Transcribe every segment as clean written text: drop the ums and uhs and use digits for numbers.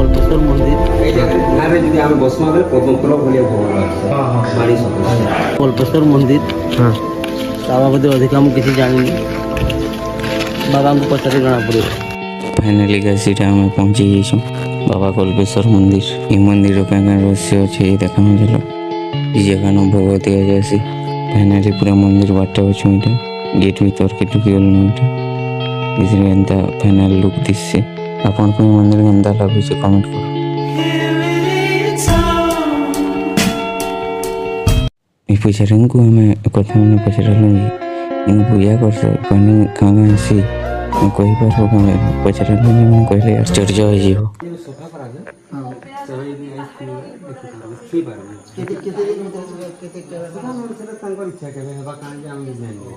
কল্পেশ্বর মন্দির। এই জায়গায় যদি আমি বসমা বলে পদ্মফুল ভলিয়া ভোগ আছে বাড়ি সদস্য কল্পেশ্বর মন্দির হ্যাঁ ତା ବାବଦରେ ଅଧିକା ମୁଁ କିଛି ଜାଣିନି, ବାବାଙ୍କୁ ପଚାରି ଜଣାପଡ଼ିବ। फाइनाली गाइस सीटा हमें पहुंची जाइछो बाबा कल्पेश्वर मंदिर। ये मंदिर का रहस्य अच्छे देखा चलो ये जगह न भोग दिया जासी। फाइनाली पूरा मंदिर बाटे अच्छे इटा गेट भीतर के ढुकी गलु इटा इधर एंता फाइनल लुक दिससे। आपन को मंदिर केंता लागुचे कमेंट कर। ये पचारन को हमें कथा मन पचारलु इन पूजा करस पानी खाना से कोई बार हो गए पचारलु मन कहले यार चर्चा हो जीव ସଫା କରାଯାଏ ସେମାନେ ଶୁଇ ପାରିବେ ସେଟା ତାଙ୍କର ଇଚ୍ଛା କେବେ ହେବା କାହିଁକି ଆମେ ଜାଣିବୁ।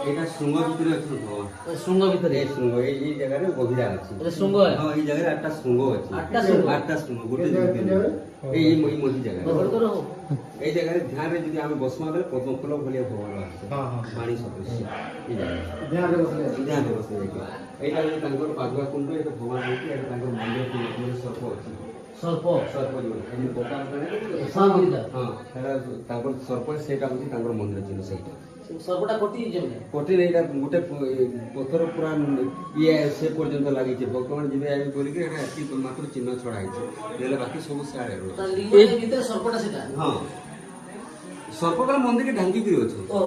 ଏଇଟା ଶୃଙ୍ଗ ଭିତରେ ଅଛି ଭଗବାନ। ଶୃଙ୍ଗ ଭିତରେ ଏ ଶୃଙ୍ଗ ଏଇ ଜାଗାରେ ଗଭୀରା ଅଛି। ଶୃଙ୍ଗ ହଁ ଏଇ ଜାଗାରେ 8ଟା ଶୃଙ୍ଗ ଅଛି। 8ଟା ଶୃଙ୍ଗ ଗୋଟେ ଏଇ ମଝି ଜାଗାରେ এই জায়গায় ধ্যানে যদি আমি বসমা বলে পদ্মফুল ভলিয়া ভোগ আছে বাড়ি সদস্য এই জায়গায় ধ্যানে বসে এইটা হচ্ছে তাঙ্কর পাগুয়া কুণ্ড। এটা ভগবান হচ্ছে এটা তাঙ্কর মন্দির সর্প ଅଛି ସର୍ପ সর্প এমনি বোকা ହଁ ହଁ ସେଟା ତାଙ୍କର ସର୍ପ ସେଇଟା ହଉଛି ତାଙ୍କର ମନ୍ଦିର ছিল ସେଇଟା ସର୍ପଟା କଟି କୋଟି ଏଇଟା ଗୋଟେ ପଥର ପୁରା ଇଏ ସେ ପର୍ଯ୍ୟନ୍ତ ଲାଗିଛି ଭକ୍ତମାନେ ଯିବେ ଆଇବେ ବୋଲିକି ଏଇଟା ଏତିକି ମାତ୍ର ଚିହ୍ନ ଛଡ଼ା ହେଇଛି ନହେଲେ ବାକି ସବୁ ସିଆଡ଼େ ଭିତରେ ସର୍ପଟା ସେଟା। ହଁ ସର୍ପ କାଳେ ମନ୍ଦିର ଢାଙ୍କିକିରି ଅଛି।